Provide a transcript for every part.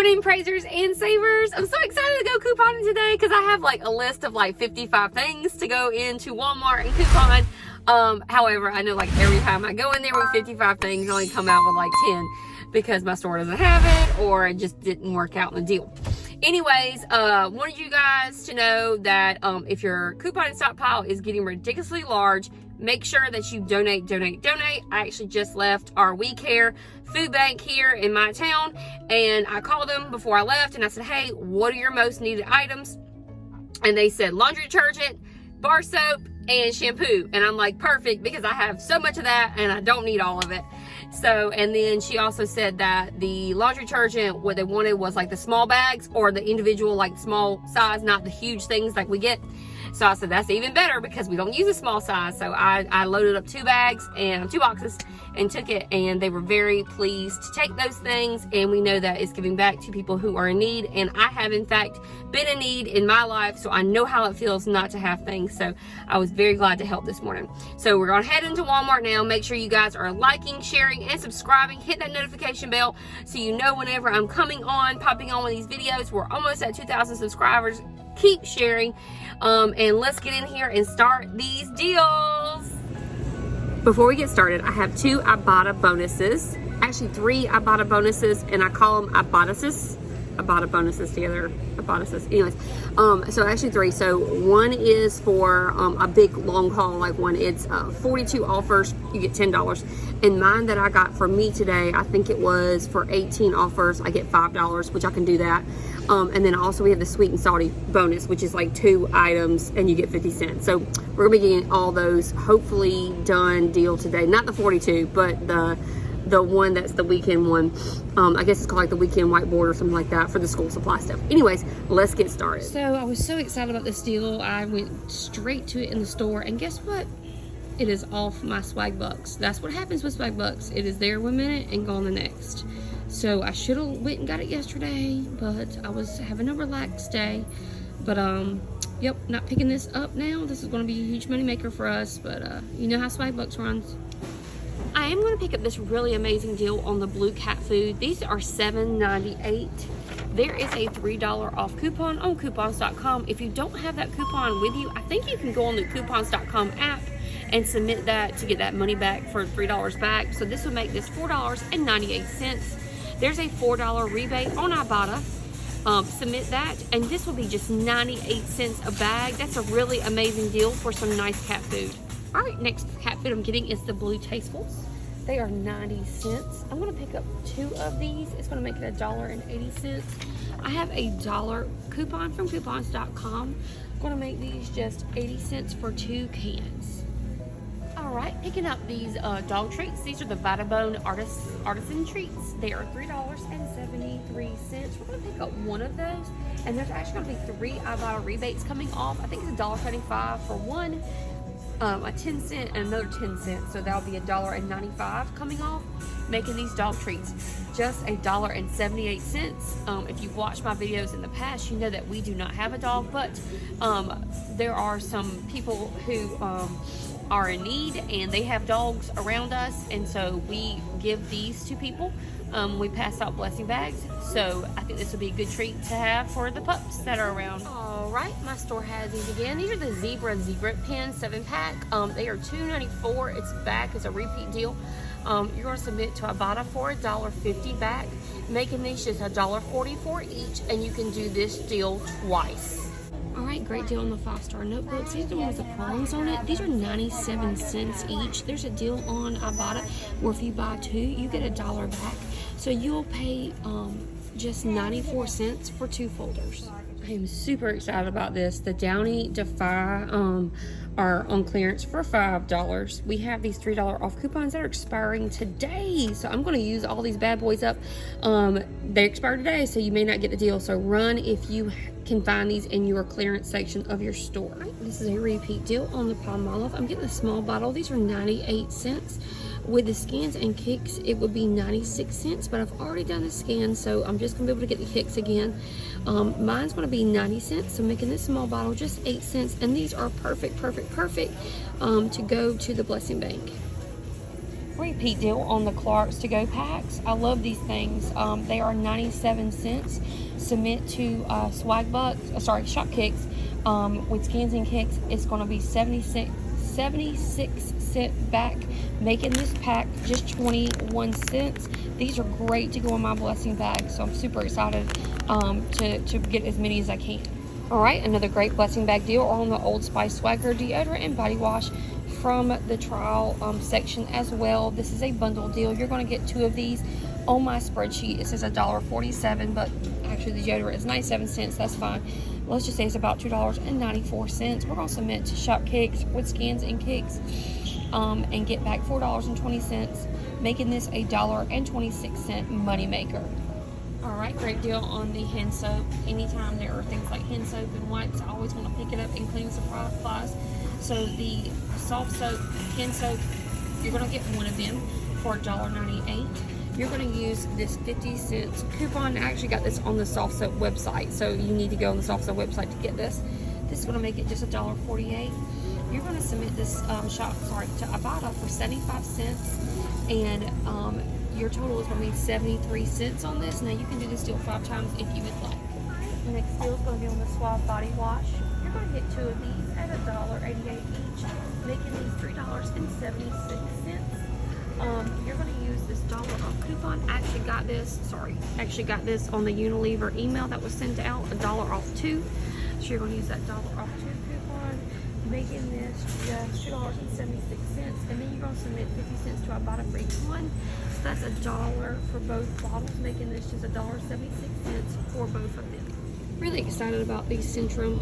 morning, praisers and savers. I'm so excited to go couponing today because I have like a list of like 55 things to go into Walmart and coupon. However, I know like every time I go in there with 55 things, I only come out with like 10 because my store doesn't have it or it just didn't work out in the deal. Anyways, wanted you guys to know that if your coupon stockpile is getting ridiculously large, make sure that you donate. I actually just left our We Care food bank here in my town, and I called them before I left and I said, hey, what are your most needed items? And they said laundry detergent, bar soap, and shampoo. And I'm like, perfect, because I have so much of that and I don't need all of it. So, and then she also said that the laundry detergent, what they wanted was like the small bags or the individual like small size, not the huge things like we get. So I said, that's even better because we don't use a small size. So I loaded up 2 bags and 2 boxes and took it, and they were very pleased to take those things. And we know that it's giving back to people who are in need. And I have in fact been in need in my life, so I know how it feels not to have things. So I was very glad to help this morning. So we're gonna head into Walmart now. Make sure you guys are liking, sharing, and subscribing. Hit that notification bell so you know whenever I'm popping on with these videos. We're almost at 2,000 subscribers. Keep sharing, and let's get in here and start these deals. Before we get started, I have 2 Ibotta bonuses, actually 3 Ibotta bonuses, and I call them Ibottases. Ibotta bonuses together, Ibottases. Anyways, so actually 3. So one is for a big long haul, like one. It's 42 offers, you get $10. And mine that I got for me today, I think it was for 18 offers, I get $5, which I can do that. And then also we have the sweet and salty bonus, which is like 2 items and you get 50 cents. So we're gonna be getting all those hopefully done deal today. Not the 42, but the one that's the weekend one. I guess it's called like the weekend whiteboard or something like that for the school supply stuff. Anyways, let's get started. So I was so excited about this deal. I went straight to it in the store, and guess what? It is off my swag bucks. That's what happens with swag bucks. It is there 1 minute and gone the next. So I should have went and got it yesterday, but I was having a relaxed day. But yep, not picking this up now. This is going to be a huge money maker for us, but you know how swag bucks runs. I am going to pick up this really amazing deal on the blue cat food. These are $7.98. There is a $3 off coupon on coupons.com. If you don't have that coupon with you, I think you can go on the coupons.com app and submit that to get that money back for $3 back. So this would make this $4.98. There's a $4 rebate on Ibotta. Submit that, and this will be just 98 cents a bag. That's a really amazing deal for some nice cat food. All right, next cat food I'm getting is the Blue Tastefuls. They are 90 cents. I'm gonna pick up 2 of these. It's gonna make it $1.80. I have a $1 coupon from coupons.com. I'm gonna make these just 80 cents for 2 cans. All right, picking up these dog treats. These are the Vitabone Artisan Treats. They are $3.73. We're gonna pick up 1 of those, and there's actually gonna be 3 Ibotta rebates coming off. I think it's $1.75 for one, a 10 cent and another 10 cents. So that'll be $1.95 coming off, making these dog treats just $1.78. If you've watched my videos in the past, you know that we do not have a dog, but there are some people who are in need and they have dogs around us, and so we give these to people. We pass out blessing bags, so I think this will be a good treat to have for the pups that are around. All right, my store has these again. These are the Zebra Pen 7-pack. They are $2.94. It's back. It's a repeat deal. You're going to submit to Ibotta for $1.50 back, making these just $1.44 each, and you can do this deal twice. All right, great deal on the 5-star notebooks. These are the ones with the prongs on it. These are 97 cents each. There's a deal on Ibotta where if you buy 2, you get $1 back. So you'll pay just 94 cents for 2 folders. I am super excited about this. The Downy Defy are on clearance for $5. We have these $3 off coupons that are expiring today. So I'm going to use all these bad boys up. They expire today, so you may not get the deal. So run if you can find these in your clearance section of your store. This is a repeat deal on the Palmolive. I'm getting a small bottle. These are 98 cents. With the scans and kicks, it would be 96 cents, but I've already done the scan, so I'm just gonna be able to get the kicks again. Mine's gonna be 90 cents, so making this small bottle just 8 cents, and these are perfect to go to the blessing bank. repeat deal on the Clark's to go packs. I love these things. They are 97 cents. Submit to Shopkicks with Scans and Kicks. It's going to be 76 cent back, making this pack just 21 cents. These are great to go in my blessing bag, so I'm super excited to get as many as I can. All right, another great blessing bag deal on the Old Spice Swagger deodorant and body wash from the trial section as well. This is a bundle deal. You're going to get 2 of these. On my spreadsheet it says $1.47, but actually the deodorant is 97 cents. That's fine. Let's just say it's about $2.94. We're going to submit to Shopkicks with Scans and Kicks and get back $4.20, making this a $1.26 moneymaker. Alright, great deal on the hand soap. Anytime there are things like hand soap and wipes, I always want to pick it up and clean supplies. So the soft soap, hand soap, you're going to get 1 of them for $1.98. You're going to use this 50 cents coupon. I actually got this on the soft soap website, so you need to go on the soft soap website to get this. This is going to make it just $1.48. You're going to submit this to Ibotta for 75 cents, and your total is going to be 73 cents on this. Now you can do this deal 5 times if you would like. The next deal is going to be on the Suave body wash. You're going to get 2 of these at $1.88 each, making these $3.76. You're going to use this $1 off coupon. I actually got this on the Unilever email that was sent out, $1 off 2. So you're going to use that $1 off 2 coupon, making this just $2.76. And then you're going to submit 50 cents to Ibotta for each one. So that's $1 for both bottles, making this just $1.76 for both of them. Really excited about these Centrum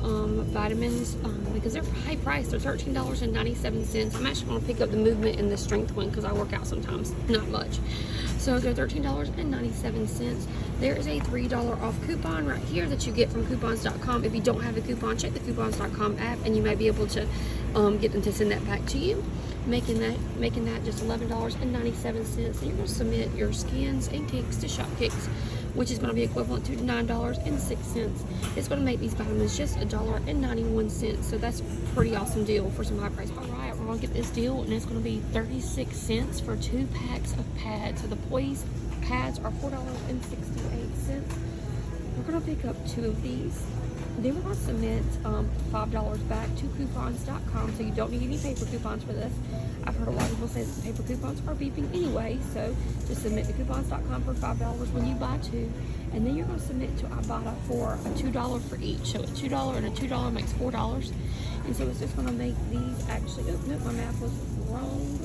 vitamins because they're high priced. They're $13.97. I'm actually going to pick up the movement and the strength one because I work out sometimes, not much. So they're $13.97. There is a $3 off coupon right here that you get from coupons.com. If you don't have a coupon, check the coupons.com app and you may be able to get them to send that back to you, making that just $11.97. And you're going to submit your Scans and Kicks to Shopkicks, which is going to be equivalent to $9.06. It's going to make these vitamins just $1.91. So that's a pretty awesome deal for some high price. All right, we're going to get this deal, and it's going to be 36 cents for 2 packs of pads. So the Poise pads are $4.68. We're going to pick up 2 of these. Then we're going to submit $5 back to coupons.com, so you don't need any paper coupons for this. I've heard a lot of people say that paper coupons are beeping anyway, so just submit to coupons.com for $5 when you buy 2. And then you're going to submit to Ibotta for a $2 for each. So a $2 and a $2 makes $4. And so it's just going to make these actually, oh, no, my math was wrong.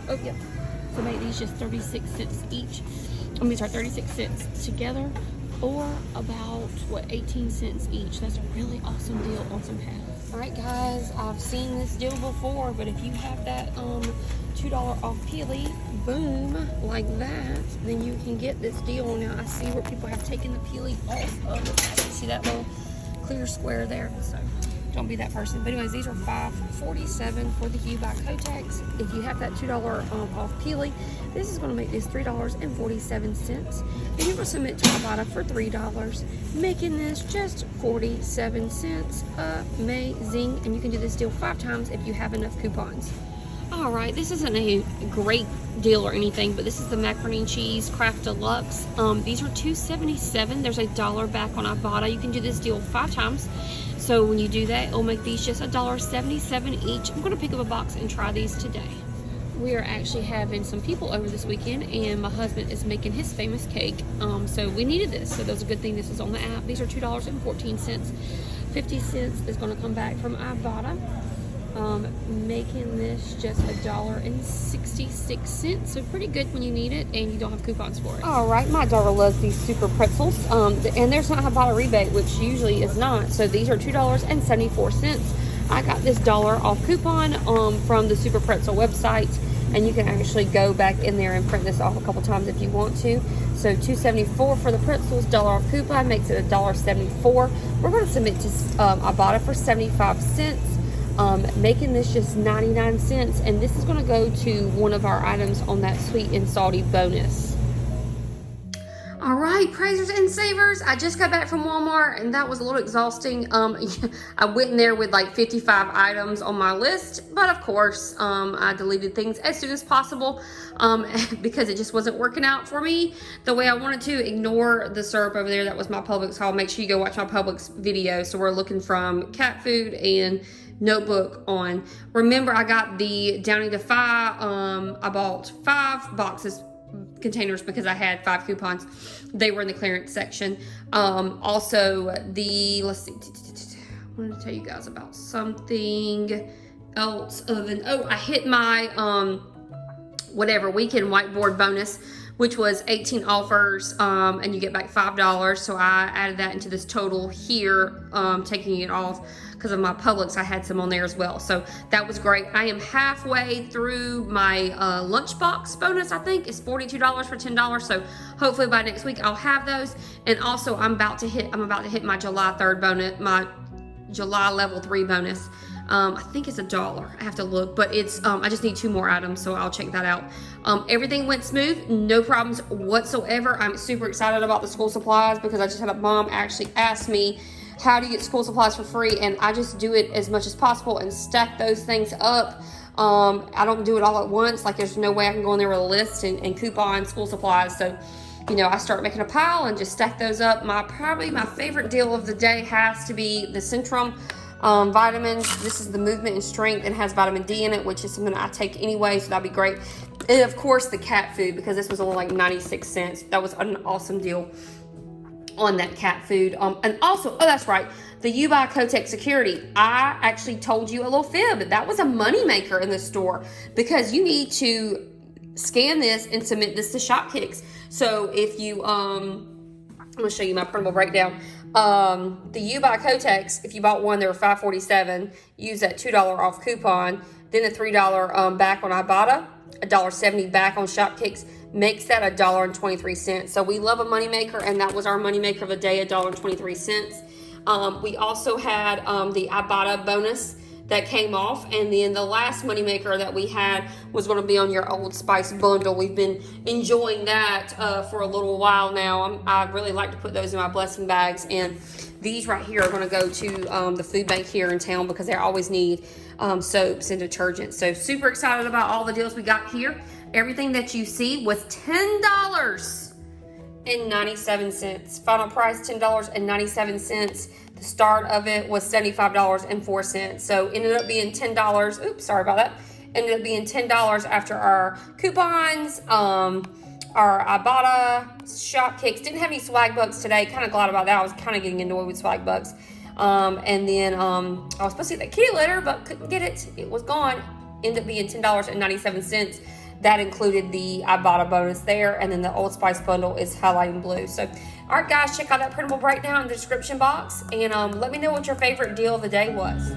Oh, yeah. So make these just 36 cents each. 36 cents together, or about, 18 cents each. That's a really awesome deal on some pads. Alright guys, I've seen this deal before, but if you have that $2 off peely, boom, like that, then you can get this deal. Now I see where people have taken the peely off of the package. See that little clear square there? So don't be that person. But anyways, these are $5.47 for the Hue by Kotex. If you have that $2 off peely, this is going to make this $3.47. Then you're going to submit to Ibotta for $3, making this just 47 cents. Amazing. And you can do this deal 5 times if you have enough coupons. Alright, this isn't a great deal or anything, but this is the macaroni and cheese Kraft Deluxe. These are $2.77. There's $1 back on Ibotta. You can do this deal 5 times. So when you do that, it'll make these just $1.77 each. I'm going to pick up a box and try these today. We are actually having some people over this weekend, and my husband is making his famous cake. So we needed this. So that was a good thing this is on the app. These are $2.14. 50 cents is going to come back from Ibotta. Making this just $1.66. So pretty good when you need it and you don't have coupons for it. Alright, my daughter loves these super pretzels. And there's not a Ibotta rebate, which usually is not. So these are $2.74. I got this $1 off coupon from the Super Pretzel website, and you can actually go back in there and print this off a couple times if you want to. So $2.74 for the pretzels, $1 off coupon makes it $1.74. We're going to submit to Ibotta for 75 cents. Making this just 99 cents, and this is going to go to one of our items on that sweet and salty bonus. All right, praisers and savers, I just got back from Walmart and that was a little exhausting. I went in there with like 55 items on my list, but of course, I deleted things as soon as possible because it just wasn't working out for me the way I wanted to. Ignore the syrup over there. That was my Publix haul. Make sure you go watch my Publix video. So we're looking from cat food and notebook on. Remember, I got the Downy Defy. I bought 5 containers because I had 5 coupons. They were in the clearance section. Also let's see, I wanted to tell you guys about something else other than, I hit my weekend whiteboard bonus, which was 18 offers, and you get back $5. So I added that into this total here, taking it off because of my Publix. I had some on there as well. So that was great. I am halfway through my lunchbox bonus. I think it's $42 for $10. So hopefully by next week I'll have those. And also I'm about to hit my July 3rd bonus, my July level 3 bonus. I think it's $1. I have to look, but it's I just need 2 more items, so I'll check that out. Everything went smooth, no problems whatsoever. I'm super excited about the school supplies because I just had a mom actually ask me, how do you get school supplies for free? And I just do it as much as possible and stack those things up. I don't do it all at once. Like, there's no way I can go in there with a list and coupon school supplies. So, I start making a pile and just stack those up. Probably my favorite deal of the day has to be the Centrum vitamins. This is the Movement and Strength and has vitamin D in it, which is something I take anyway, so that'd be great. And of course the cat food, because this was only like 96 cents. That was an awesome deal on that cat food. And also, that's right, the Ibotta Kotex security. I actually told you a little fib. That was a moneymaker in the store because you need to scan this and submit this to Shopkicks. So if you, I'm gonna show you my printable breakdown. The Ibotta Kotex, if you bought one, they were $5.47. Use that $2 off coupon. Then the $3 back on Ibotta, $1.70 back on Shopkicks, makes that $1.23. So we love a moneymaker, and that was our moneymaker of the day, $1.23. We also had the Ibotta bonus that came off, and then the last moneymaker that we had was going to be on your Old Spice bundle. We've been enjoying that for a little while now. I really like to put those in my blessing bags, and these right here are going to go to the food bank here in town because they always need soaps and detergents. So super excited about all the deals we got here. Everything that you see was $10.97. Final price $10.97. The start of it was $75.04. So ended up being $10. Oops, sorry about that. Ended up being $10 after our coupons, our Ibotta, Shopkicks. Didn't have any swag bucks today. Kind of glad about that. I was kind of getting annoyed with swag bucks. And then I was supposed to get that kitty litter, but couldn't get it. It was gone. Ended up being $10.97. That included the Ibotta bonus there, and then the Old Spice bundle is highlighting blue. So, all right, guys, check out that printable breakdown in the description box, and let me know what your favorite deal of the day was.